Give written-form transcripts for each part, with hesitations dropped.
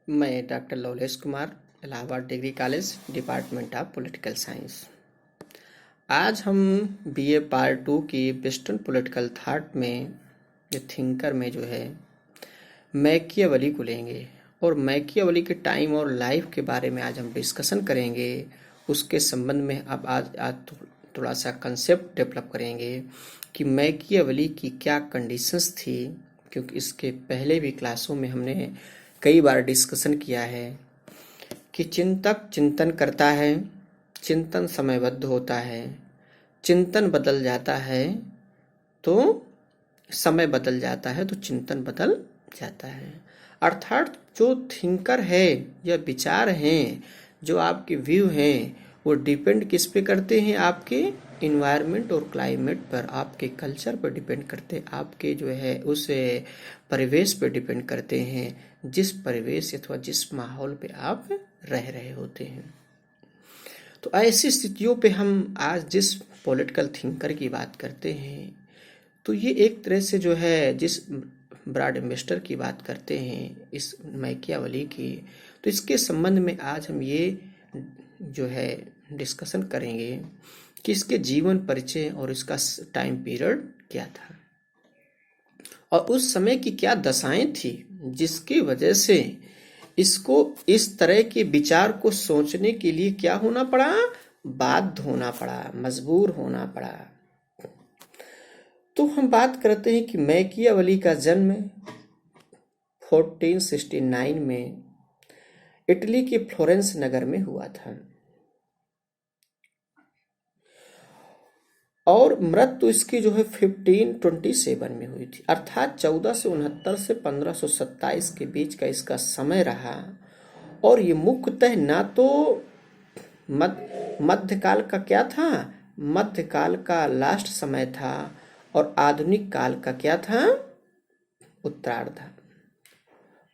मैं doctor Lavlesh Kumar, Allahabad degree college, department of political science. आज हम बीए पार्ट 2 की वेस्टर्न पॉलिटिकल थॉट में थिंकर में मैकियावेली को लेंगे और मैकियावेली के टाइम और लाइफ के बारे में आज हम डिस्कशन करेंगे। उसके संबंध में अब आज थोड़ा सा कंसेप्ट डेवलप करेंगे कि मैकियावेली की क्या कंडीशंस थी, क्योंकि इसके पहले भी क्लासों में हमने कई बार डिस्कशन किया है कि चिंतक चिंतन करता है, चिंतन समयबद्ध होता है, चिंतन बदल जाता है तो समय बदल जाता है, तो चिंतन बदल जाता है। अर्थात जो थिंकर है या विचार हैं, जो आपके व्यू हैं, वो डिपेंड किस पे करते हैं? आपके इन्वायरमेंट और क्लाइमेट पर, आपके कल्चर पर डिपेंड करते हैं, आपके उस परिवेश पर डिपेंड करते हैं, जिस परिवेश अथवा जिस माहौल पे आप रह रहे होते हैं। तो ऐसी स्थितियों पे हम आज जिस पॉलिटिकल थिंकर की बात करते हैं, तो ये एक तरह से जिस ब्रॉड इन्वेस्टर की बात करते हैं, इस मैकियावेली की, तो इसके संबंध में आज हम ये डिस्कशन करेंगे कि इसके जीवन परिचय और इसका टाइम पीरियड क्या था और उस समय की क्या दशाएं थी जिसकी वजह से इसको इस तरह के विचार को सोचने के लिए क्या होना पड़ा? बाध्य होना पड़ा, मजबूर होना पड़ा। तो हम बात करते हैं कि मैकियावेली का जन्म 1469 में इटली के फ्लोरेंस नगर में हुआ था और मृत्यु इसकी 1527 में हुई थी, अर्थात 1469 से 1527 के बीच का इसका समय रहा। और ये मुख्यतः ना तो मध्यकाल का क्या था, मध्यकाल का लास्ट समय था, और आधुनिक काल का क्या था, उत्तरार्ध था।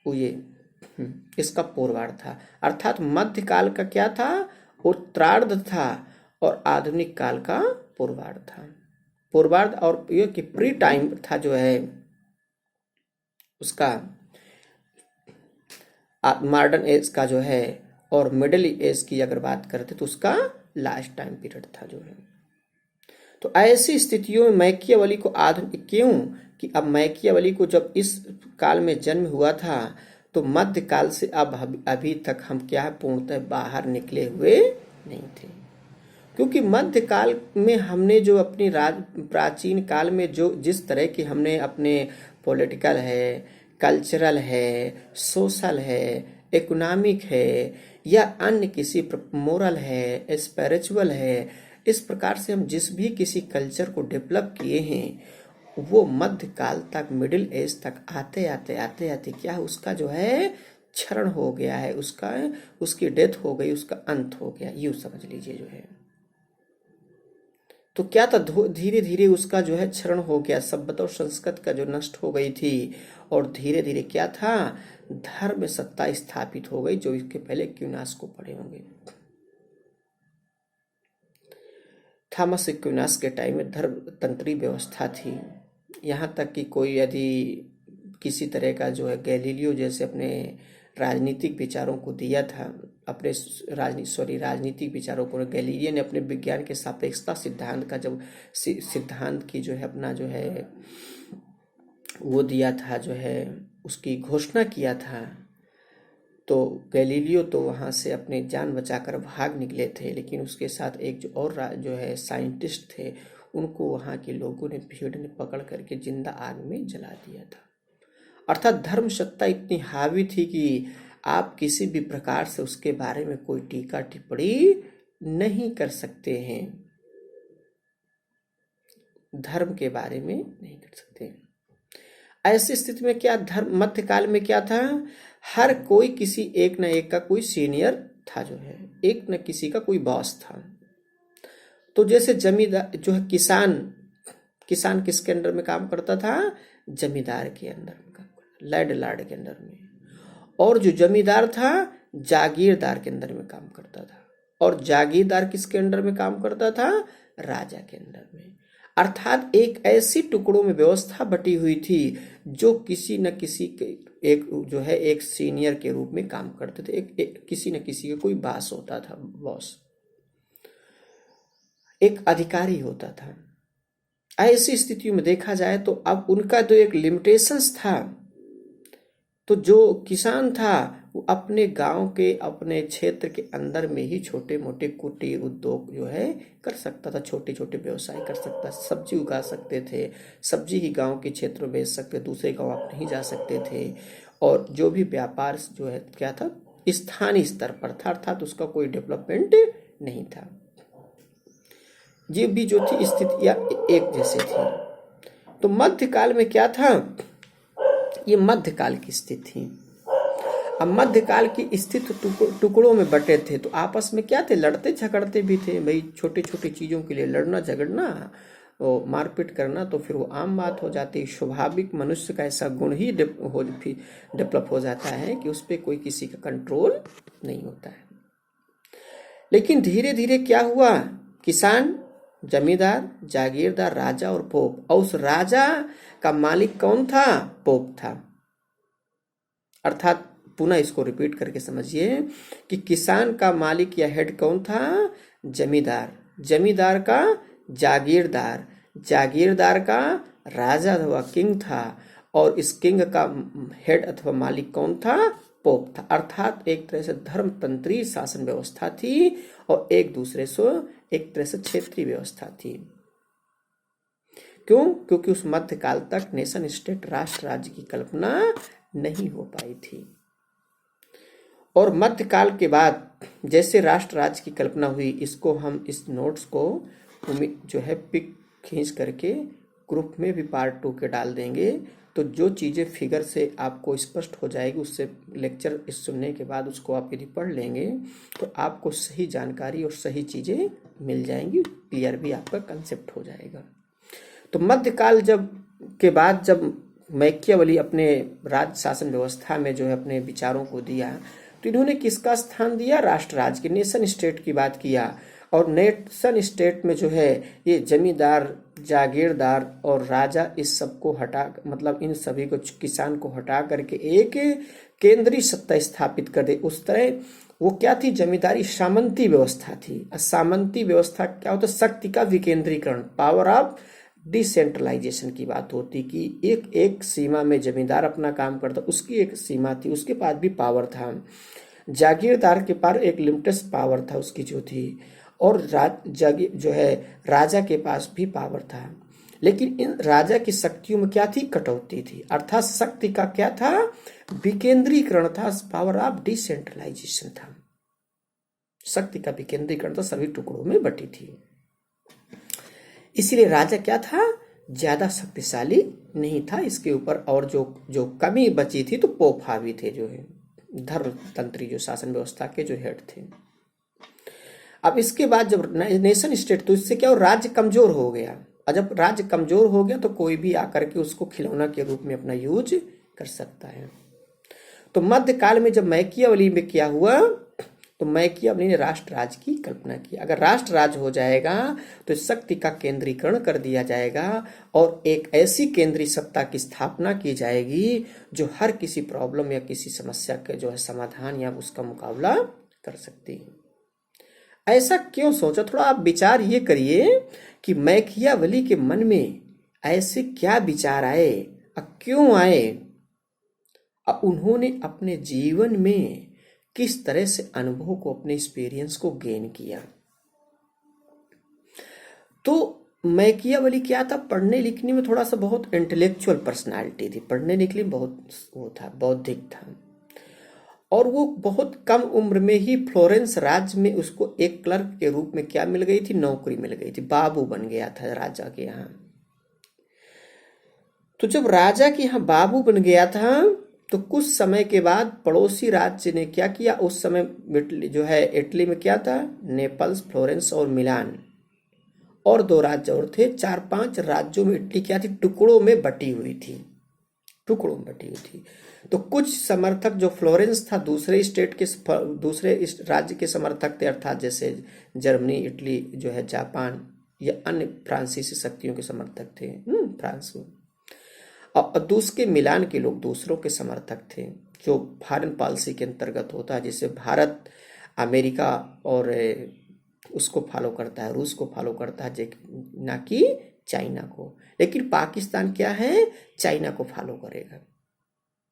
ये इसका पूर्वार्ध था। अर्थात मध्यकाल का क्या था, उत्तरार्ध था, और आधुनिक काल का पूर्वार्ध था। पूर्वार्ध और ये कि प्री टाइम था उसका मॉडर्न एज का और मिडिल एज की अगर बात करते तो उसका लास्ट टाइम पीरियड था तो ऐसी स्थितियों में मैकियावेली को आधुनिक क्यों कि अब मैकियावेली को जब इस काल में जन्म हुआ था तो मध्यकाल से अब अभी तक हम क्या पूर्णतः बाहर निकले हुए नहीं थे, क्योंकि मध्यकाल में हमने अपनी प्राचीन काल में जिस तरह की हमने अपने पॉलिटिकल है, कल्चरल है, सोशल है, इकोनॉमिक है, या अन्य किसी मोरल है, स्पिरिचुअल है, इस प्रकार से हम जिस भी किसी कल्चर को डेवलप किए हैं, वो मध्यकाल तक, मिडिल एज तक आते आते क्या उसका क्षरण हो गया है, उसकी डेथ हो गई, उसका अंत हो गया, यूं समझ लीजिए तो क्या था, धीरे धीरे उसका क्षरण हो गया, सभ्यता और संस्कृति का नष्ट हो गई थी, और धीरे धीरे क्या था, धर्म सत्ता स्थापित हो गई, जो इसके पहले एक्विनास को पढ़े होंगे। थॉमस एक्विनास के टाइम में धर्म तंत्री व्यवस्था थी, यहाँ तक कि कोई यदि किसी तरह का गैलीलियो जैसे अपने राजनीतिक विचारों को दिया था, अपने राजनीतिक विचारों को गैलीलियो ने अपने विज्ञान के सापेक्षता सिद्धांत का सिद्धांत की अपना वो दिया था, उसकी घोषणा किया था, तो गैलीलियो तो वहाँ से अपने जान बचाकर भाग निकले थे, लेकिन उसके साथ एक और साइंटिस्ट थे, उनको वहाँ के लोगों ने, भीड़ ने पकड़ करके जिंदा आग में जला दिया था। अर्थात धर्म सत्ता इतनी हावी थी कि आप किसी भी प्रकार से उसके बारे में कोई टीका टिप्पणी नहीं कर सकते हैं, धर्म के बारे में नहीं कर सकते। ऐसी स्थिति में क्या धर्म मध्यकाल में क्या था, हर कोई किसी एक न एक का कोई सीनियर था, एक न किसी का कोई बॉस था। तो जैसे जमींदार किसान किसके अंडर में काम करता था, जमींदार के अंदर में काम करता, लैंड लॉर्ड के अंदर में, और जो जमींदार था जागीरदार के अंदर में काम करता था, और जागीरदार किसके अंडर में काम करता था, राजा के अंदर में। अर्थात एक ऐसी टुकड़ों में व्यवस्था बटी हुई थी जो किसी न किसी के एक जो है एक सीनियर के रूप में काम करते थे, किसी न किसी का कोई बॉस होता था, बॉस एक अधिकारी होता था। ऐसी स्थितियों में देखा जाए तो अब उनका जो एक लिमिटेशंस था, तो जो किसान था वो अपने गांव के अपने क्षेत्र के अंदर में ही छोटे मोटे कुटीर उद्योग जो है कर सकता था, छोटे छोटे व्यवसाय कर सकता, सब्जी उगा सकते थे, सब्जी ही गांव के क्षेत्र में बेच सकते, दूसरे गांव आप नहीं जा सकते थे। और जो भी व्यापार जो है क्या था, स्थानीय स्तर पर था, अर्थात उसका कोई डेवलपमेंट नहीं था। ये भी जो थी स्थितियां एक जैसे थी। तो मध्यकाल में क्या था, ये मध्यकाल की स्थिति थी। अब मध्यकाल की स्थिति टुकड़ों में बटे थे, तो आपस में क्या थे, लड़ते झगड़ते भी थे भाई, छोटी छोटी चीजों के लिए लड़ना झगड़ना और मारपीट करना तो फिर वो आम बात हो जाती है। स्वाभाविक मनुष्य का ऐसा गुण ही डेवलप हो जाता है कि उस पर कोई किसी का कंट्रोल नहीं होता है। लेकिन धीरे धीरे क्या हुआ, किसान, जमींदार, जागीरदार, राजा और पोप, और उस राजा का मालिक कौन था, पोप था। अर्थात पुनः इसको रिपीट करके समझिए कि किसान का मालिक या हेड कौन था, जमींदार, जमींदार का जागीरदार, जागीरदार का राजा अथवा किंग था, और इस किंग का हेड अथवा मालिक कौन था, पोप था। अर्थात एक तरह से धर्मतंत्री शासन व्यवस्था थी और एक दूसरे से एक तरह से क्षेत्रीय व्यवस्था थी। क्यों, क्योंकि उस मध्यकाल तक नेशन स्टेट राष्ट्र राज्य की कल्पना नहीं हो पाई थी। और मध्यकाल के बाद जैसे राष्ट्र राज्य की कल्पना हुई, इसको हम इस नोट्स को जो है पिक खींच करके ग्रुप में भी पार्ट 2 के डाल देंगे, तो जो चीज़ें फिगर से आपको स्पष्ट हो जाएगी, उससे लेक्चर इस सुनने के बाद उसको आप यदि पढ़ लेंगे तो आपको सही जानकारी और सही चीज़ें मिल जाएंगी, क्लियर भी आपका कंसेप्ट हो जाएगा। तो मध्यकाल के बाद जब मैकियावेली अपने राज्य शासन व्यवस्था में जो है अपने विचारों को दिया, तो इन्होंने किसका स्थान दिया, राष्ट्र राज्य के, नेशन स्टेट की बात किया। और नेशन स्टेट में जो है ये जमींदार, जागीरदार और राजा, इस सबको हटा, मतलब इन सभी को, किसान को हटा करके एक केंद्रीय सत्ता स्थापित कर दे। उस तरह वो क्या थी, जमींदारी सामंती व्यवस्था थी। सामंती व्यवस्था क्या होता, शक्ति का विकेंद्रीकरण, पावर ऑफ डिसेंट्रलाइजेशन की बात होती कि एक एक सीमा में जमींदार अपना काम करता, उसकी एक सीमा थी, उसके पास भी पावर था। जागीरदार के पास एक लिमिटेड पावर था उसकी जो थी, और जो है राजा के पास भी पावर था। लेकिन इन राजा की शक्तियों में क्या थी, कटौती थी। अर्थात शक्ति का क्या था, विकेंद्रीकरण था, पावर ऑफ डिसेंट्रलाइजेशन था। शक्ति का विकेंद्रीकरण था, सभी टुकड़ों में बटी थी। इसीलिए राजा क्या था, ज्यादा शक्तिशाली नहीं था इसके ऊपर। और जो कमी बची थी तो पोप हावी थे, जो है धर्मतंत्री जो शासन व्यवस्था के जो हेड थे। अब इसके बाद जब नेशन स्टेट, तो इससे क्या हो, राज्य कमजोर हो गया। और जब राज्य कमजोर हो गया तो कोई भी आकर के उसको खिलौना के रूप में अपना यूज कर सकता है। तो मध्यकाल में जब मैकियावेली में क्या हुआ, तो मैकियावेली ने राष्ट्र राज्य की कल्पना की। अगर राष्ट्र राज्य हो जाएगा तो शक्ति का केंद्रीकरण कर दिया जाएगा और एक ऐसी केंद्रीय सत्ता की स्थापना की जाएगी जो हर किसी प्रॉब्लम या किसी समस्या के जो है समाधान या उसका मुकाबला कर सकती है। ऐसा क्यों सोचा, थोड़ा आप विचार ये करिए कि मैकियावेली के मन में ऐसे क्या विचार आए और क्यों आए, और उन्होंने अपने जीवन में किस तरह से अनुभव को, अपने एक्सपीरियंस को गेन किया। तो मैकियावेली क्या था, पढ़ने लिखने में थोड़ा सा बहुत इंटेलेक्चुअल पर्सनालिटी थी, पढ़ने लिखने में बहुत वो था, बौद्धिक था। और वो बहुत कम उम्र में ही फ्लोरेंस राज्य में उसको एक क्लर्क के रूप में क्या मिल गई थी, नौकरी मिल गई थी, बाबू बन गया था राजा के यहाँ। तो जब राजा के यहाँ बाबू बन गया था तो कुछ समय के बाद पड़ोसी राज्य ने क्या किया, उस समय जो है इटली में क्या था, नेपल्स, फ्लोरेंस और मिलान, और 2 राज्य और थे। 4-5 राज्यों में इटली क्या थी, टुकड़ों में बटी हुई थी, टुकड़ों में बटी हुई थी। तो कुछ समर्थक जो फ्लोरेंस था दूसरे स्टेट के, दूसरे राज्य के समर्थक थे, अर्थात जैसे जर्मनी, इटली जो है, जापान या अन्य फ्रांसीसी शक्तियों के समर्थक थे, फ्रांस। और दूसरे मिलान के लोग दूसरों के समर्थक थे, जो फॉरेन पॉलिसी के अंतर्गत होता है, जिसे भारत अमेरिका और उसको फॉलो करता है, रूस को फॉलो करता है, ना कि चाइना को। लेकिन पाकिस्तान क्या है, चाइना को फॉलो करेगा,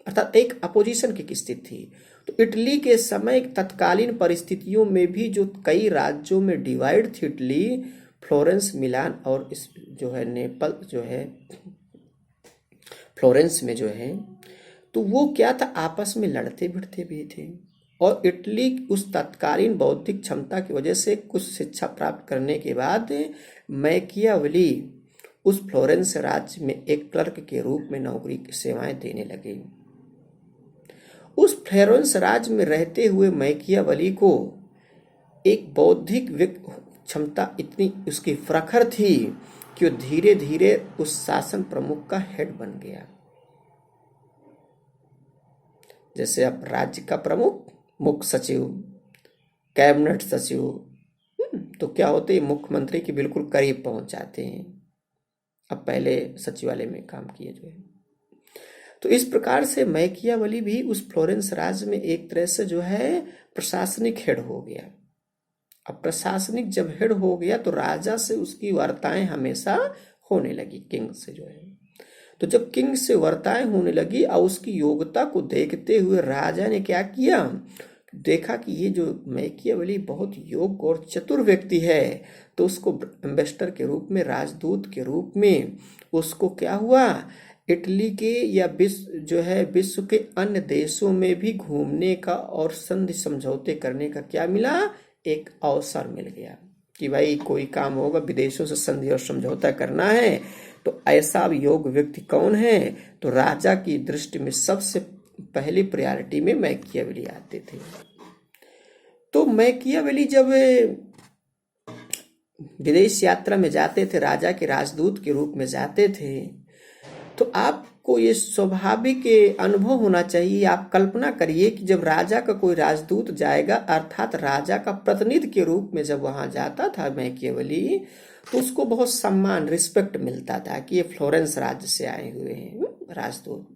अर्थात एक अपोजिशन की स्थिति थी। तो इटली के समय तत्कालीन परिस्थितियों में भी जो कई राज्यों में डिवाइड थी इटली, फ्लोरेंस, मिलान और इस जो है नेपल जो है फ्लोरेंस में जो है, तो वो क्या था, आपस में लड़ते भिड़ते भी थे। और इटली उस तत्कालीन बौद्धिक क्षमता की वजह से कुछ शिक्षा प्राप्त करने के बाद मैकियावेली उस फ्लोरेंस राज्य में एक क्लर्क के रूप में नौकरी की सेवाएं देने लगे। उस फ्लोरेंस राज्य में रहते हुए मैकियावेली को एक बौद्धिक क्षमता इतनी उसकी प्रखर थी कि वो धीरे धीरे उस शासन प्रमुख का हेड बन गया। जैसे अब राज्य का प्रमुख, मुख्य सचिव, कैबिनेट सचिव, तो क्या होते हैं, मुख्यमंत्री के बिल्कुल करीब पहुंच जाते हैं। अब पहले सचिवालय में काम किए जो है। तो इस प्रकार से मैकियावेली भी उस फ्लोरेंस राज्य में एक तरह से जो है प्रशासनिक हेड हो गया। अब प्रशासनिक जब हेड हो गया तो राजा से उसकी वार्ताएं हमेशा होने लगी, किंग से जो है। तो जब किंग से वार्ताएं होने लगी और उसकी योग्यता को देखते हुए राजा ने क्या किया, देखा कि ये जो मैकियावेली बहुत योग्य और चतुर व्यक्ति है, तो उसको एम्बेसडर के रूप में, राजदूत के रूप में उसको क्या हुआ, इटली के या विश्व के अन्य देशों में भी घूमने का और संधि समझौते करने का क्या मिला, एक अवसर मिल गया कि भाई कोई काम होगा, विदेशों से संधि और समझौता करना है, तो ऐसा योग्य व्यक्ति कौन है, तो राजा की दृष्टि में सबसे पहली प्रायोरिटी में मैकियावेली आते थे। तो मैकियावेली जब विदेश यात्रा में जाते थे, राजा के राजदूत के रूप में जाते थे, तो आपको ये स्वाभाविक अनुभव होना चाहिए। आप कल्पना करिए कि जब राजा का कोई राजदूत जाएगा, अर्थात राजा का प्रतिनिधि के रूप में जब वहां जाता था मैकियावेली, तो उसको बहुत सम्मान, रिस्पेक्ट मिलता था कि ये फ्लोरेंस राज्य से आए हुए हैं राजदूत,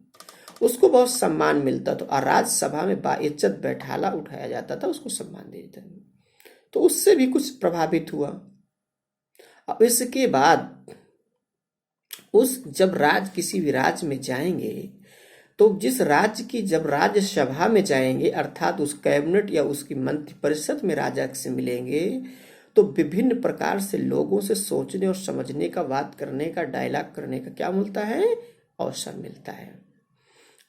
उसको बहुत सम्मान मिलता था। और राज्यसभा में बाइज्जत बैठाला उठाया जाता था, उसको सम्मान देता था। तो उससे भी कुछ प्रभावित हुआ। अब इसके बाद जब किसी भी राज्य में जाएंगे, तो जिस राज्य की जब राज्यसभा में जाएंगे, अर्थात उस कैबिनेट या उसकी मंत्रिपरिषद में राजा से मिलेंगे, तो विभिन्न प्रकार से लोगों से सोचने और समझने का, बात करने का, डायलॉग करने का क्या मिलता है, अवसर मिलता है।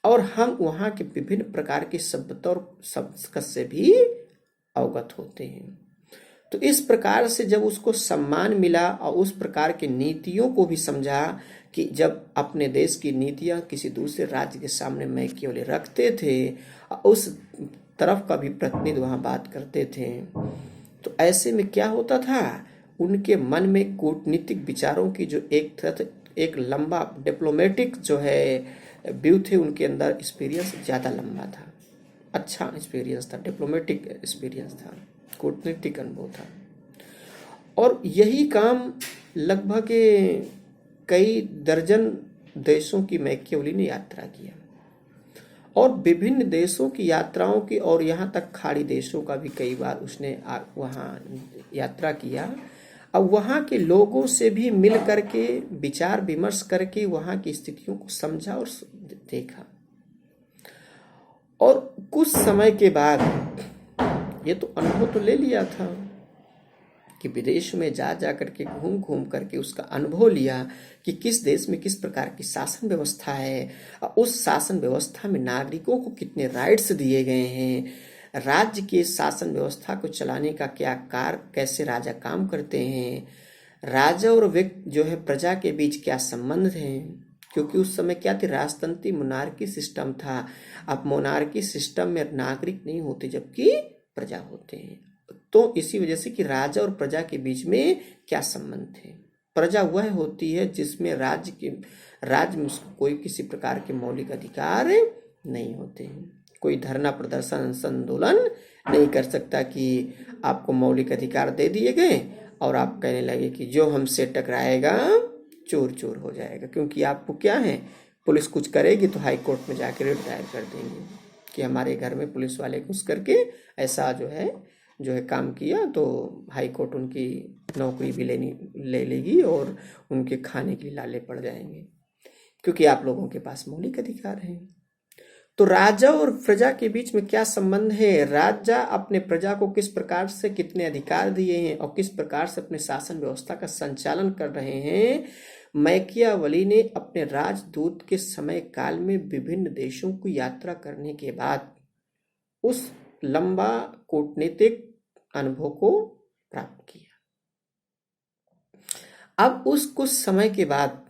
और हम वहाँ के विभिन्न प्रकार की सभ्यता और संस्कृति से भी अवगत होते हैं। तो इस प्रकार से जब उसको सम्मान मिला और उस प्रकार की नीतियों को भी समझा कि जब अपने देश की नीतियां किसी दूसरे राज्य के सामने मैकियावेली रखते थे, उस तरफ का भी प्रतिनिधि वहां बात करते थे, तो ऐसे में क्या होता था, उनके मन में कूटनीतिक विचारों की जो एक लंबा डिप्लोमेटिक जो है व्यू थे, उनके अंदर एक्सपीरियंस ज़्यादा लंबा था, अच्छा एक्सपीरियंस था, डिप्लोमेटिक एक्सपीरियंस था, कूटनीतिक अनुभव था। और यही काम लगभग कई दर्जन देशों की मैकियावेली ने यात्रा किया, और विभिन्न देशों की यात्राओं की, और यहाँ तक खाड़ी देशों का भी कई बार उसने वहाँ यात्रा किया। अब वहाँ के लोगों से भी मिल करके विचार विमर्श करके वहाँ की स्थितियों को समझा और देखा। और कुछ समय के बाद ये तो अनुभव तो ले लिया था कि विदेश में जा करके घूम घूम करके उसका अनुभव लिया कि किस देश में किस प्रकार की शासन व्यवस्था है, उस शासन व्यवस्था में नागरिकों को कितने राइट्स दिए गए हैं, राज्य के शासन व्यवस्था को चलाने का क्या कार्य, कैसे राजा काम करते हैं, राजा और व्यक्ति जो है प्रजा के बीच क्या संबंध हैं, क्योंकि उस समय क्या थी, राजतंत्री मोनार्की सिस्टम था। अब मोनार्की सिस्टम में नागरिक नहीं होते जबकि प्रजा होते हैं, तो इसी वजह से कि राजा और प्रजा के बीच में क्या संबंध थे। प्रजा वह होती है जिसमें राज्य में उसको कोई किसी प्रकार के मौलिक अधिकार नहीं होते हैं, कोई धरना प्रदर्शन आंदोलन नहीं कर सकता कि आपको मौलिक अधिकार दे दिए गए और आप कहने लगे कि जो हमसे टकराएगा चोर चोर हो जाएगा, क्योंकि आपको क्या है, पुलिस कुछ करेगी तो हाई कोर्ट में जाके रिट दायर कर देंगे कि हमारे घर में पुलिस वाले घुस करके ऐसा जो है काम किया, तो हाई कोर्ट उनकी नौकरी भी ले लेगी और उनके खाने के लिए लाले पड़ जाएंगे, क्योंकि आप लोगों के पास मौलिक अधिकार हैं। तो राजा और प्रजा के बीच में क्या संबंध है? राजा अपने प्रजा को किस प्रकार से कितने अधिकार दिए हैं और किस प्रकार से अपने शासन व्यवस्था का संचालन कर रहे हैं। मैकियावली ने अपने राजदूत के समय काल में विभिन्न देशों की यात्रा करने के बाद उस लंबा कूटनीतिक अनुभव को प्राप्त किया। अब उस कुछ समय के बाद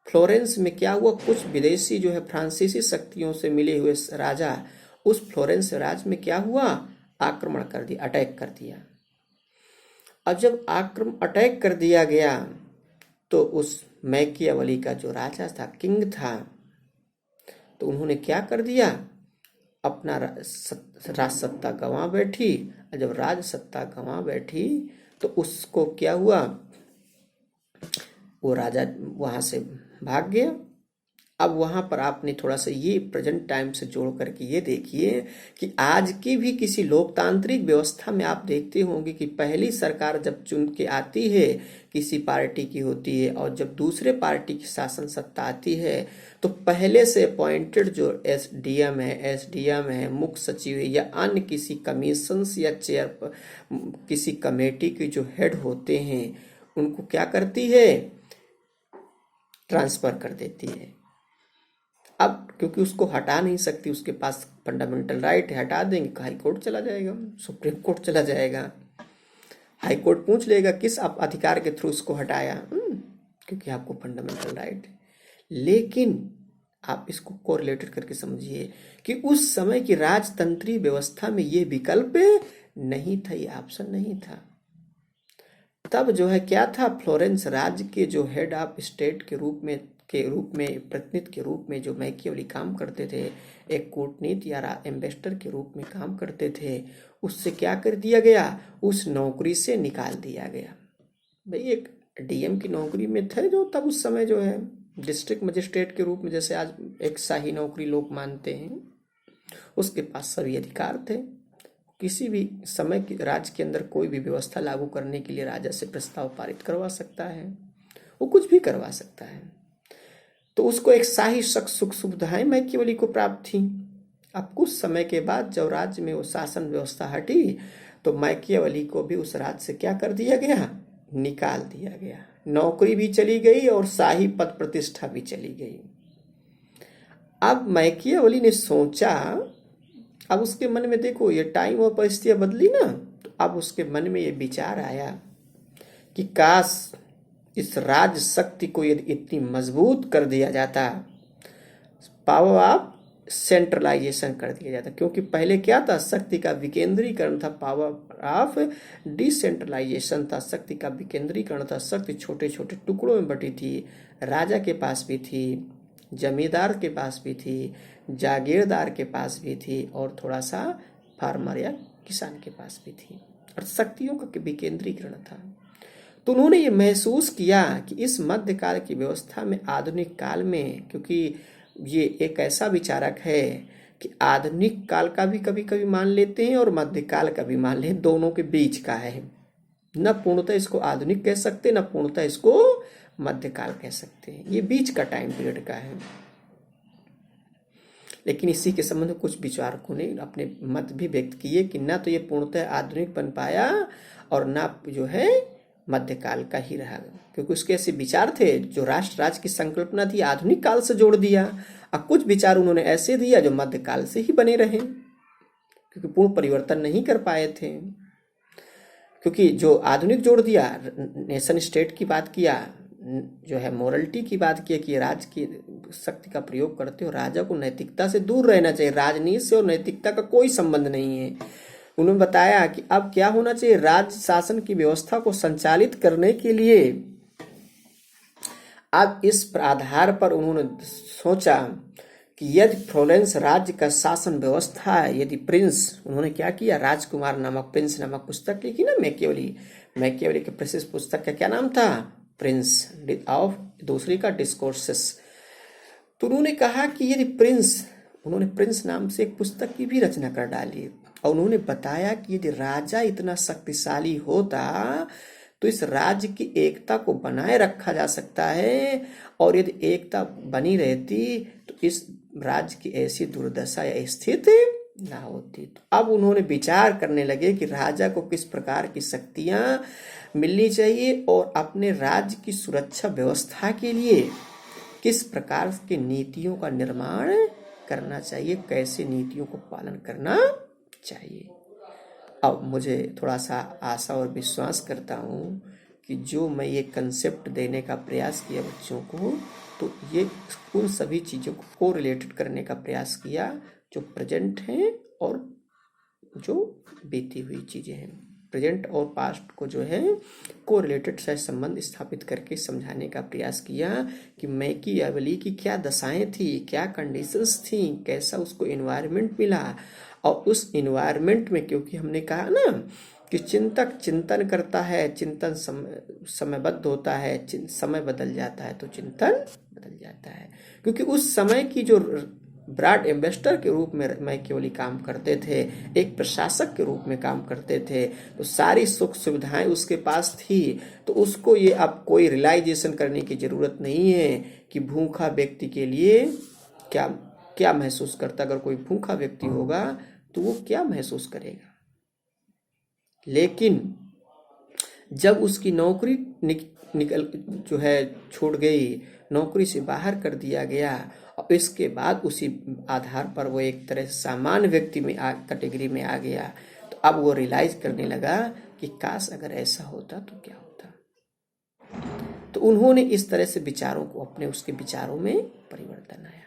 फ्लोरेंस में क्या हुआ, कुछ विदेशी जो है फ्रांसीसी शक्तियों से मिले हुए राजा उस फ्लोरेंस राज्य में क्या हुआ, आक्रमण कर दिया, अटैक कर दिया। अब जब अटैक कर दिया गया तो उस मैकियावली का जो राजा था, किंग था, तो उन्होंने क्या कर दिया, अपना राज सत्ता गंवा बैठी। और जब राज सत्ता गंवा बैठी तो उसको क्या हुआ, वो राजा वहां से भाग गया। अब वहां पर आपने थोड़ा सा ये प्रेजेंट टाइम से जोड़ करके ये देखिए कि आज की भी किसी लोकतांत्रिक व्यवस्था में आप देखते होंगे कि पहली सरकार जब चुन के आती है किसी पार्टी की होती है, और जब दूसरे पार्टी की शासन सत्ता आती है तो पहले से अपॉइंटेड जो एसडीएम है, मुख्य सचिव है, या अन्य किसी कमीशन या चेयर किसी कमेटी के जो हेड होते हैं उनको क्या करती है, ट्रांसफर कर देती है। अब क्योंकि उसको हटा नहीं सकती, उसके पास फंडामेंटल राइट है, हटा देंगे हाई कोर्ट चला जाएगा, सुप्रीम कोर्ट चला जाएगा, हाई कोर्ट पूछ लेगा किस आप अधिकार के थ्रू उसको हटाया, क्योंकि आपको फंडामेंटल राइट है। लेकिन आप इसको कोरिलेटेड करके समझिए कि उस समय की राजतंत्रीय व्यवस्था में ये विकल्प नहीं था, ये ऑप्शन नहीं था। तब जो है क्या था, फ्लोरेंस राज्य के जो हेड ऑफ स्टेट के रूप में प्रतिनिधि के रूप में जो मैकियावली काम करते थे, एक कूटनीति या एम्बेसडर के रूप में काम करते थे, उससे क्या कर दिया गया, उस नौकरी से निकाल दिया गया। भाई एक डीएम की नौकरी में थे जो तब उस समय जो है डिस्ट्रिक्ट मजिस्ट्रेट के रूप में, जैसे आज एक शाही नौकरी लोग मानते हैं, उसके पास सभी अधिकार थे। किसी भी समय की राज्य के अंदर कोई भी व्यवस्था लागू करने के लिए राजा से प्रस्ताव पारित करवा सकता है, वो कुछ भी करवा सकता है। तो उसको एक शाही सुख सुविधाएं मैकियावली को प्राप्त थी। अब कुछ समय के बाद जब राज्य में वो शासन व्यवस्था हटी तो मैकियावली को भी उस राज्य से क्या कर दिया गया, निकाल दिया गया, नौकरी भी चली गई और शाही पद प्रतिष्ठा भी चली गई। अब मैकियावली ने सोचा, अब उसके मन में देखो ये टाइम और परिस्थितियां बदली ना, तो अब उसके मन में ये विचार आया कि काश इस राज शक्ति को यदि इतनी मजबूत कर दिया जाता, पावर ऑफ सेंट्रलाइजेशन कर दिया जाता, क्योंकि पहले क्या था, शक्ति का विकेंद्रीकरण था, पावर ऑफ डिसेंट्रलाइजेशन था, शक्ति का विकेंद्रीकरण था, शक्ति छोटे छोटे टुकड़ों में बटी थी, राजा के पास भी थी, जमींदार के पास भी थी, जागीरदार के पास भी थी, और थोड़ा सा फार्मर या किसान के पास भी थी, और शक्तियों का विकेंद्रीकरण था। तो उन्होंने ये महसूस किया कि इस मध्यकाल की व्यवस्था में, आधुनिक काल में, क्योंकि ये एक ऐसा विचारक है कि आधुनिक काल का भी कभी कभी मान लेते हैं और मध्यकाल का भी मान लेते, दोनों के बीच का है, न पूर्णतः इसको आधुनिक कह सकते, न पूर्णतः इसको मध्यकाल कह सकते हैं, ये बीच का टाइम पीरियड का है। लेकिन इसी के संबंध में कुछ विचारकों ने अपने मत भी व्यक्त किए कि ना तो ये पूर्णतः आधुनिक बन पाया और ना जो है मध्यकाल का ही रहा, क्योंकि उसके ऐसे विचार थे जो राष्ट्र राज्य की संकल्पना थी आधुनिक काल से जोड़ दिया, और कुछ विचार उन्होंने ऐसे दिया जो मध्यकाल से ही बने रहे, क्योंकि पूर्ण परिवर्तन नहीं कर पाए थे। क्योंकि जो आधुनिक जोड़ दिया, नेशन स्टेट की बात किया, जो है मोरलिटी की बात किया कि राज्य की शक्ति का प्रयोग करते हो, राजा को नैतिकता से दूर रहना चाहिए, राजनीति से और नैतिकता का कोई संबंध नहीं है। उन्होंने बताया कि अब क्या होना चाहिए, राज्य शासन की व्यवस्था को संचालित करने के लिए अब इस आधार पर उन्होंने सोचा कि यदि फ्लोरेंस राज्य का शासन व्यवस्था है, यदि प्रिंस, उन्होंने क्या किया, राजकुमार नामक प्रिंस नामक पुस्तक लिखी ना मैकियावली के प्रसिद्ध पुस्तक का क्या नाम था, प्रिंस ऑफ, दूसरी का डिस्कोर्सेस। तो उन्होंने कहा कि यदि उन्होंने प्रिंस नाम से एक पुस्तक की भी रचना कर डाली और उन्होंने बताया कि यदि राजा इतना शक्तिशाली होता तो इस राज्य की एकता को बनाए रखा जा सकता है, और यदि एकता बनी रहती तो इस राज्य की ऐसी दुर्दशा या स्थिति ना होती। तो अब उन्होंने विचार करने लगे कि राजा को किस प्रकार की शक्तियां मिलनी चाहिए और अपने राज्य की सुरक्षा व्यवस्था के लिए किस प्रकार की नीतियों का निर्माण करना चाहिए, कैसे नीतियों को पालन करना चाहिए। अब मुझे थोड़ा सा आशा और विश्वास करता हूँ कि जो मैं ये कंसेप्ट देने का प्रयास किया बच्चों को, तो ये उन सभी चीज़ों को कोरिलेटेड करने का प्रयास किया जो प्रेजेंट हैं और जो बीती हुई चीज़ें हैं। प्रेजेंट और पास्ट को जो है कोरिलेटेड से संबंध स्थापित करके समझाने का प्रयास किया कि मैकियावेली की क्या दशाएं थी, क्या कंडीशंस थी, कैसा उसको एनवायरनमेंट मिला, और उस एनवायरनमेंट में, क्योंकि हमने कहा ना कि चिंतक चिंतन करता है, चिंतन समयबद्ध होता है, समय बदल जाता है तो चिंतन बदल जाता है। क्योंकि उस समय की जो ब्रॉड एम्बेसडर के रूप में मैकियावेली काम करते थे, एक प्रशासक के रूप में काम करते थे, तो सारी सुख सुविधाएं उसके पास थी। तो उसको ये अब कोई रियलाइजेशन करने की जरूरत नहीं है कि भूखा व्यक्ति के लिए क्या क्या महसूस करता। अगर कोई भूखा व्यक्ति होगा तो वो क्या महसूस करेगा। लेकिन जब उसकी नौकरी निकल जो है छूट गई, नौकरी से बाहर कर दिया गया, और इसके बाद उसी आधार पर वो एक तरह से सामान्य व्यक्ति में कैटेगरी में आ गया, तो अब वो रियलाइज करने लगा कि काश अगर ऐसा होता तो क्या होता। तो उन्होंने इस तरह से विचारों को उसके विचारों में परिवर्तन आया।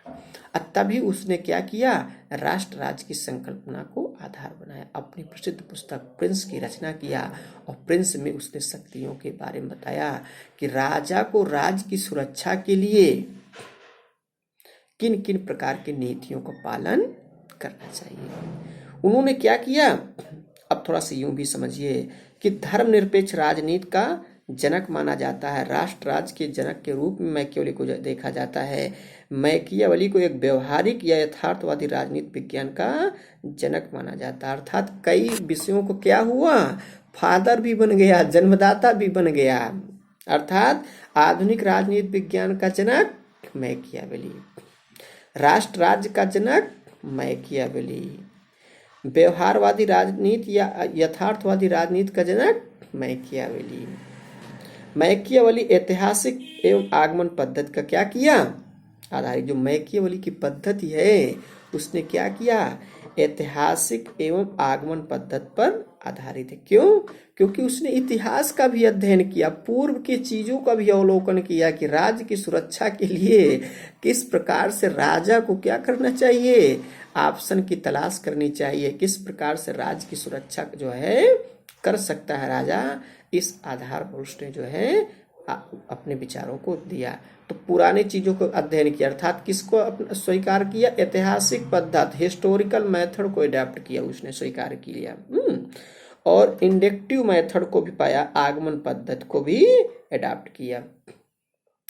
तभी उसने क्या किया, राष्ट्र राज्य की संकल्पना को आधार बनाया, अपनी प्रसिद्ध पुस्तक प्रिंस की रचना किया, और प्रिंस में उसने शक्तियों के बारे में बताया कि राजा को राज्य की सुरक्षा के लिए किन किन प्रकार की नीतियों का पालन करना चाहिए। उन्होंने क्या किया, अब थोड़ा सा यूं भी समझिए कि धर्मनिरपेक्ष राजनीति का जनक माना जाता है, राष्ट्र राज्य के जनक के रूप में मैकियावेली को देखा जाता है। मैकियावेली को एक व्यवहारिक या यथार्थवादी राजनीति विज्ञान का जनक माना जाता है। अर्थात कई विषयों को क्या हुआ, फादर भी बन गया, जन्मदाता भी बन गया। अर्थात आधुनिक राजनीति विज्ञान का जनक मैकियावेली, राष्ट्र राज्य का जनक मैकियावेली, व्यवहारवादी राजनीति या यथार्थवादी राजनीति का जनक मैकियावेली। मैकियावेली ऐतिहासिक एवं आगमन पद्धति का क्या किया आधारित, जो मैकियावेली की पद्धति है उसने क्या किया, ऐतिहासिक एवं आगमन पद्धति पर आधारित है। क्यों? क्योंकि उसने इतिहास का भी अध्ययन किया, पूर्व के चीजों का भी अवलोकन किया कि राज्य की सुरक्षा के लिए किस प्रकार से राजा को क्या करना चाहिए, ऑप्शन की तलाश करनी चाहिए, किस प्रकार से राज्य की सुरक्षा जो है कर सकता है राजा। इस आधार पर उसने जो है अपने विचारों को दिया। तो पुराने चीजों को अध्ययन किया, अर्थात किसको स्वीकार किया, ऐतिहासिक पद्धति, हिस्टोरिकल मेथड को अडेप्ट किया, उसने स्वीकार किया। और इंडक्टिव मेथड को भी पाया, आगमन पद्धति को भी अडेप्ट किया।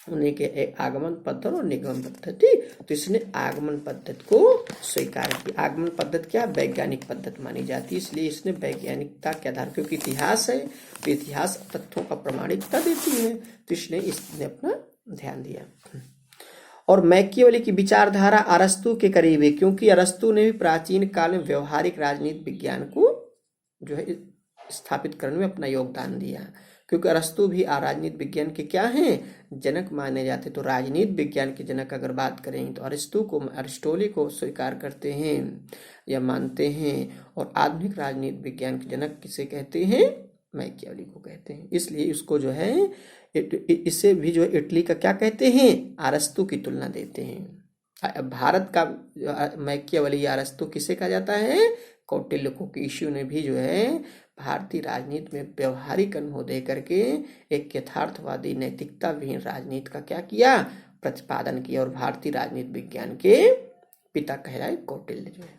उन्हीं के आगमन पद्धति और निगमन पद्धति, तो इसने आगमन पद्धति को स्वीकार किया। आगमन पद्धति क्या, वैज्ञानिक पद्धति मानी जाती है, इसलिए इसने वैज्ञानिकता के आधार, क्योंकि इतिहास है तो इतिहास तथ्यों का प्रमाणिकता देती है, तो इसने इसने अपना ध्यान दिया। और मैकियावेली की विचारधारा अरस्तु के करीब है, क्योंकि अरस्तु ने भी प्राचीन काल में व्यवहारिक राजनीति विज्ञान को जो है स्थापित करने में अपना योगदान दिया। क्योंकि अरस्तु भी राजनीति विज्ञान के क्या हैं, जनक माने जाते। तो राजनीति विज्ञान के जनक अगर बात करें तो अरिस्टोटल को स्वीकार करते हैं या मानते हैं, और आधुनिक राजनीति विज्ञान के जनक किसे कहते हैं, मैकियावेली को कहते हैं। इसलिए इसको जो है इसे भी जो इटली का क्या कहते हैं, अरस्तु की तुलना देते हैं। भारत का मैकियावेली या अरस्तु किसे कहा जाता है, कौटिल्य को। ईशु ने भी जो है भारतीय राजनीति में व्यवहारिक अनुभव दे करके एक यथार्थवादी नैतिकता विहीन राजनीति का क्या किया, प्रतिपादन किया, और भारतीय राजनीति विज्ञान के पिता कहलाए कौटिल्य जो है।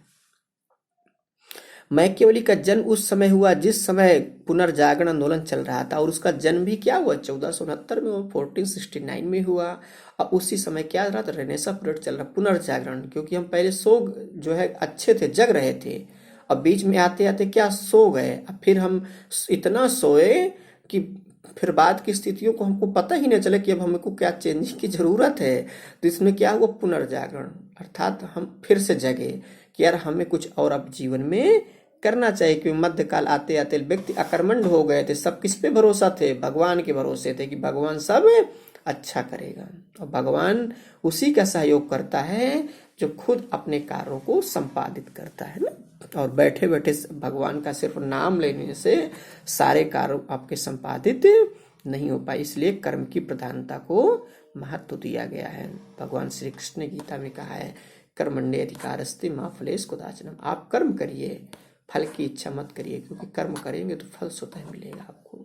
मैकियावेली का जन्म उस समय हुआ जिस समय पुनर्जागरण आंदोलन चल रहा था, और उसका जन्म भी क्या हुआ 1469 में और 1469 में हुआ। और उसी समय क्या रहा था, रेनेसा पीरियड चल रहा, पुनर्जागरण, क्योंकि हम पहले सो जो है अच्छे थे, जग रहे थे, अब बीच में आते आते क्या सो गए, अब फिर हम इतना सोए कि फिर बाद की स्थितियों को हमको पता ही नहीं चला कि अब हमको क्या चेंज की जरूरत है। तो इसमें क्या हुआ, पुनर्जागरण, अर्थात हम फिर से जगे कि यार हमें कुछ और अब जीवन में करना चाहिए। क्योंकि मध्यकाल आते आते व्यक्ति अकर्मण्य हो गए थे, सब किस पे भरोसा थे, भगवान के भरोसे थे कि भगवान सब अच्छा करेगा, और भगवान उसी का सहयोग करता है जो खुद अपने कार्यों को संपादित करता है ना। और बैठे बैठे भगवान का सिर्फ नाम लेने से सारे कार्य आपके संपादित नहीं हो पाए, इसलिए कर्म की प्रधानता को महत्व दिया गया है। भगवान श्री कृष्ण ने गीता में कहा है, कर्मण्ये अधिकारस्ते मा फलेषु कदाचन, आप कर्म करिए, फल की इच्छा मत करिए, क्योंकि कर्म करेंगे तो फल स्वतः मिलेगा आपको।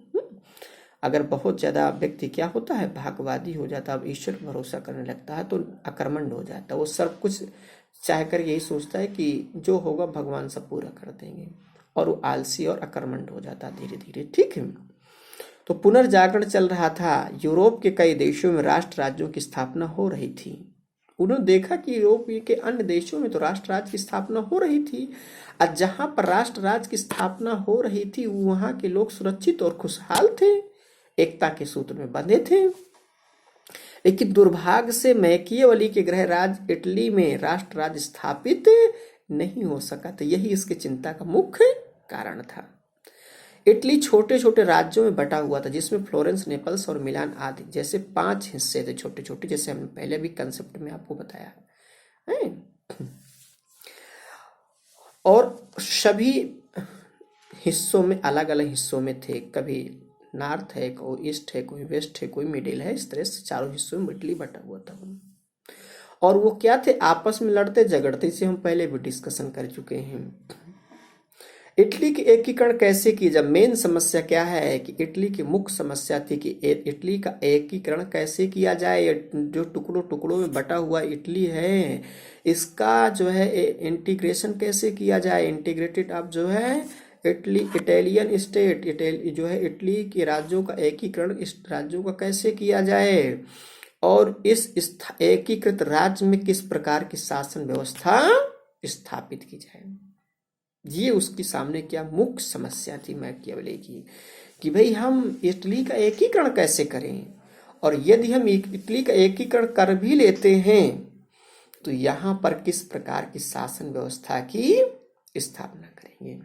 अगर बहुत ज्यादा व्यक्ति क्या होता है, भागवादी हो जाता है, अब ईश्वर पर भरोसा करने लगता है तो अकर्मण्य हो जाता है, वो सब कुछ चाह कर यही सोचता है कि जो होगा भगवान सब पूरा कर देंगे, और वो आलसी और अकर्मण्य हो जाता है धीरे धीरे। ठीक है, तो पुनर्जागरण चल रहा था। यूरोप के कई देशों में राष्ट्र राज्यों की स्थापना हो रही थी। उन्होंने देखा कि यूरोप के अन्य देशों में तो राष्ट्र राज्य की स्थापना हो रही थी, और जहां पर राष्ट्र राज्य की स्थापना हो रही थी वहां के लोग सुरक्षित और खुशहाल थे, एकता के सूत्र में बंधे थे। लेकिन दुर्भाग्य से मैकियावेली के गृह राज्य इटली में राष्ट्र राज्य स्थापित नहीं हो सका, तो यही इसकी चिंता का मुख्य कारण था। इटली छोटे छोटे राज्यों में बटा हुआ था, जिसमें फ्लोरेंस, नेपल्स और मिलान आदि जैसे 5 हिस्से थे छोटे छोटे, जैसे हमने पहले भी कंसेप्ट में आपको बताया है। और सभी हिस्सों में अलग अलग हिस्सों में थे, कभी नॉर्थ है, कोई ईस्ट है, कोई वेस्ट है, कोई मिडिल है, इस तरह से चारों हिस्सों में इटली बटा हुआ था। और वो क्या थे, आपस में लड़ते झगड़ते, इसे हम पहले भी डिस्कशन कर चुके हैं। इटली की एकीकरण कैसे की जब मेन समस्या क्या है कि इटली की मुख्य समस्या थी कि इटली का एकीकरण कैसे किया जाए। जो टुकड़ों टुकड़ों में बटा हुआ इटली है, इसका जो है इंटीग्रेशन कैसे किया जाए, इंटीग्रेटेड आप जो है इटालियन स्टेट, जो है इटली के राज्यों का एकीकरण इस राज्यों का कैसे किया जाए, और इस एकीकृत राज्य में किस प्रकार की शासन व्यवस्था स्थापित की जाए। ये उसके सामने क्या मुख्य समस्या थी मैकियावेली की, कि भाई हम इटली का एकीकरण कैसे करें, और यदि हम इटली का एकीकरण कर भी लेते हैं तो यहाँ पर किस प्रकार की शासन व्यवस्था की स्थापना करेंगे,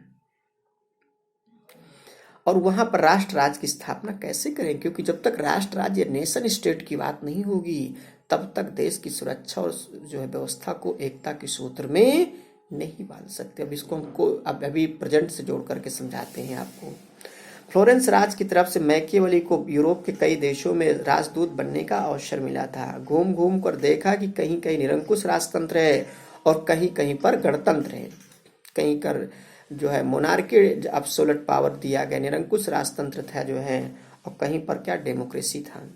और वहां पर राष्ट्र राज्य की स्थापना कैसे करें। क्योंकि जब तक राष्ट्र राज्य नेशन स्टेट की बात नहीं होगी तब तक देश की सुरक्षा और जो है व्यवस्था को एकता के सूत्र में नहीं बांध सकते। अब इसको हमको अब अभी प्रेजेंट से जोड़ करके समझाते हैं आपको। फ्लोरेंस राज की तरफ से मैकियावेली को यूरोप के कई देशों में राजदूत बनने का अवसर मिला था। घूम घूम कर देखा कि कहीं कहीं निरंकुश राजतंत्र है और कहीं कहीं पर गणतंत्र है, कहीं कर जो है मोनार्की एब्सोल्यूट पावर दिया गया, निरंकुश राजतंत्र था जो है, और कहीं पर क्या डेमोक्रेसी था।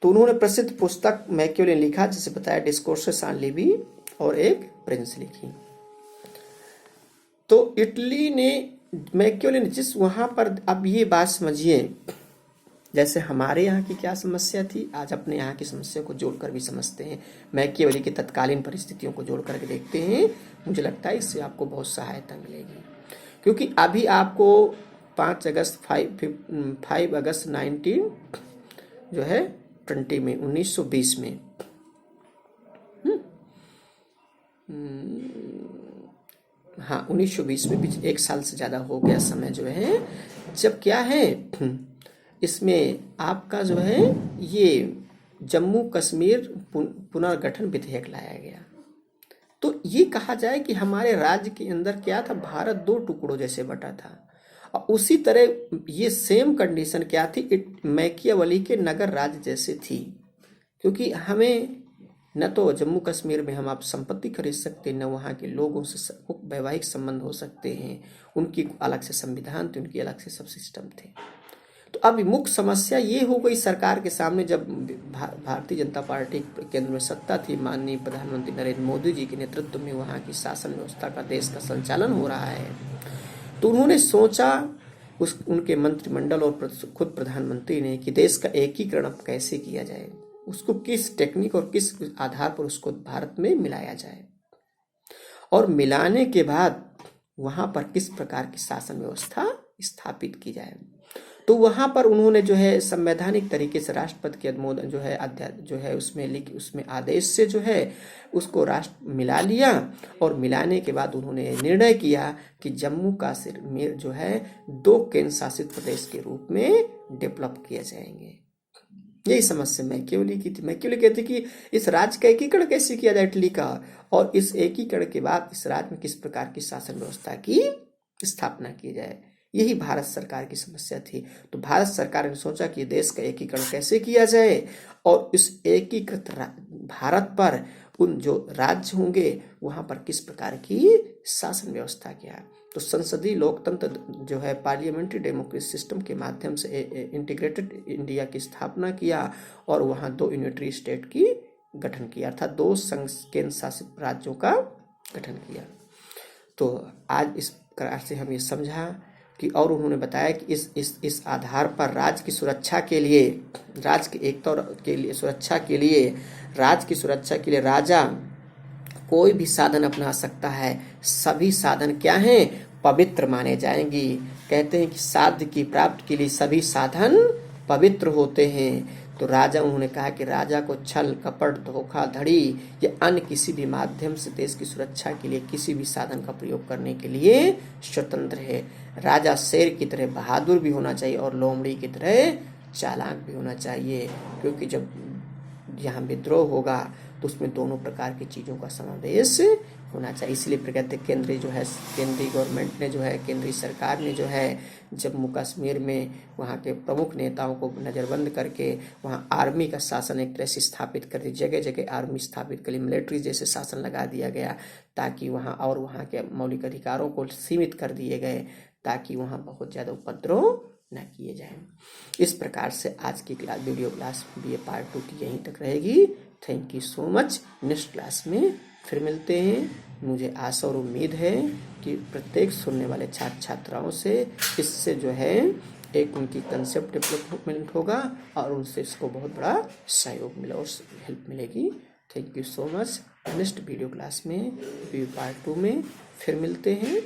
तो उन्होंने प्रसिद्ध पुस्तक मैकियावेली ने लिखा जिसे बताया डिस्कोर्सेस ऑन लिबी, और एक प्रिंस लिखी। तो इटली ने मैकियावेली ने जिस वहां पर, अब ये बात समझिए, जैसे हमारे यहाँ की क्या समस्या थी, आज अपने यहाँ की समस्या को जोड़कर भी समझते हैं, मैकियावेली की तत्कालीन परिस्थितियों को जोड़ करके देखते हैं। मुझे लगता है इससे आपको बहुत सहायता मिलेगी, क्योंकि अभी आपको 5 अगस्त 19 जो है 20 में 1920 में हाँ 1920 में भी 1 साल से ज़्यादा हो गया समय जो है, जब क्या है इसमें आपका जो है ये जम्मू कश्मीर पुनर्गठन विधेयक लाया गया। तो ये कहा जाए कि हमारे राज्य के अंदर क्या था, भारत 2 टुकड़ों जैसे बटा था, और उसी तरह ये सेम कंडीशन क्या थी, मैकियावेली के नगर राज्य जैसे थी। क्योंकि हमें न तो जम्मू कश्मीर में हम आप संपत्ति खरीद सकते, न वहाँ के लोगों से वैवाहिक संबंध हो सकते हैं, उनकी अलग से संविधान थे, उनकी अलग से सब सिस्टम थे। तो अब मुख्य समस्या ये हो गई सरकार के सामने, जब भारतीय जनता पार्टी केंद्र में सत्ता थी, माननीय प्रधानमंत्री नरेंद्र मोदी जी के नेतृत्व में वहाँ की शासन व्यवस्था का, देश का संचालन हो रहा है, तो उन्होंने सोचा, उनके मंत्रिमंडल और खुद प्रधानमंत्री ने, कि देश का एकीकरण अब कैसे किया जाए, उसको किस टेक्निक और किस आधार पर उसको भारत में मिलाया जाए, और मिलाने के बाद वहाँ पर किस प्रकार की शासन व्यवस्था स्थापित की जाए। तो वहाँ पर उन्होंने जो है संवैधानिक तरीके से राष्ट्रपति के अनुमोदन जो है उसमें आदेश से जो है उसको राष्ट्र मिला लिया, और मिलाने के बाद उन्होंने निर्णय किया कि जम्मू कश्मीर जो है 2 केंद्र शासित प्रदेश के रूप में डेवलप किए जाएंगे। यही समस्या मैकियावेली की थी। मैकियावेली कहते कि इस राज्य का एकीकरण कैसे किया जाए, इटली का, और इस एकीकरण के बाद इस राज्य में किस प्रकार की शासन व्यवस्था की स्थापना की जाए। यही भारत सरकार की समस्या थी। तो भारत सरकार ने सोचा कि देश का एकीकरण कैसे किया जाए, और इस एकीकृत भारत पर उन जो राज्य होंगे वहां पर किस प्रकार की शासन व्यवस्था किया। तो संसदीय लोकतंत्र जो है पार्लियामेंट्री डेमोक्रेसी सिस्टम के माध्यम से इंटीग्रेटेड इंडिया की स्थापना किया, और वहाँ 2 यूनिटरी स्टेट की गठन किया, अर्थात 2 संघ केंद्र शासित राज्यों का गठन किया। तो आज इस प्रकार से हम ये समझा कि, और उन्होंने बताया कि इस आधार पर राज्य की सुरक्षा के लिए, राज्य की एकता के लिए, सुरक्षा के लिए, राज्य की सुरक्षा के लिए राजा कोई भी साधन अपना सकता है। सभी साधन क्या हैं? पवित्र माने जाएंगी। कहते हैं कि साध्य की प्राप्ति के लिए सभी साधन पवित्र होते हैं। तो राजा, उन्होंने कहा कि राजा को छल, कपट, धोखाधड़ी या अन्य किसी भी माध्यम से देश की सुरक्षा के लिए किसी भी साधन का प्रयोग करने के लिए स्वतंत्र है। राजा शेर की तरह बहादुर भी होना चाहिए और लोमड़ी की तरह चालाक भी होना चाहिए, क्योंकि जब यहाँ विद्रोह होगा तो उसमें दोनों प्रकार की चीज़ों का समावेश होना चाहिए। इसलिए कहते केंद्रीय गवर्नमेंट ने जो है, केंद्रीय सरकार ने जो है जम्मू कश्मीर में वहाँ के प्रमुख नेताओं को नज़रबंद करके वहाँ आर्मी का शासन एक तरह से स्थापित कर दी। जगह जगह आर्मी स्थापित कर ली, मिलिट्री जैसे शासन लगा दिया गया, ताकि वहाँ के मौलिक अधिकारों को सीमित कर दिए गए, ताकि वहाँ बहुत ज़्यादा उपद्रव न किए जाएं। इस प्रकार से आज की वीडियो क्लास BA पार्ट 2 की यहीं तक रहेगी। Thank you so much. Next class में फिर मिलते हैं। मुझे आशा और उम्मीद है कि प्रत्येक सुनने वाले छात्र छात्राओं से इससे जो है एक उनकी कंसेप्ट डेवलपमेंट होगा, और उनसे इसको बहुत बड़ा सहयोग मिला और हेल्प मिलेगी। Thank you so much. Next video class में BA पार्ट 2 में फिर मिलते हैं।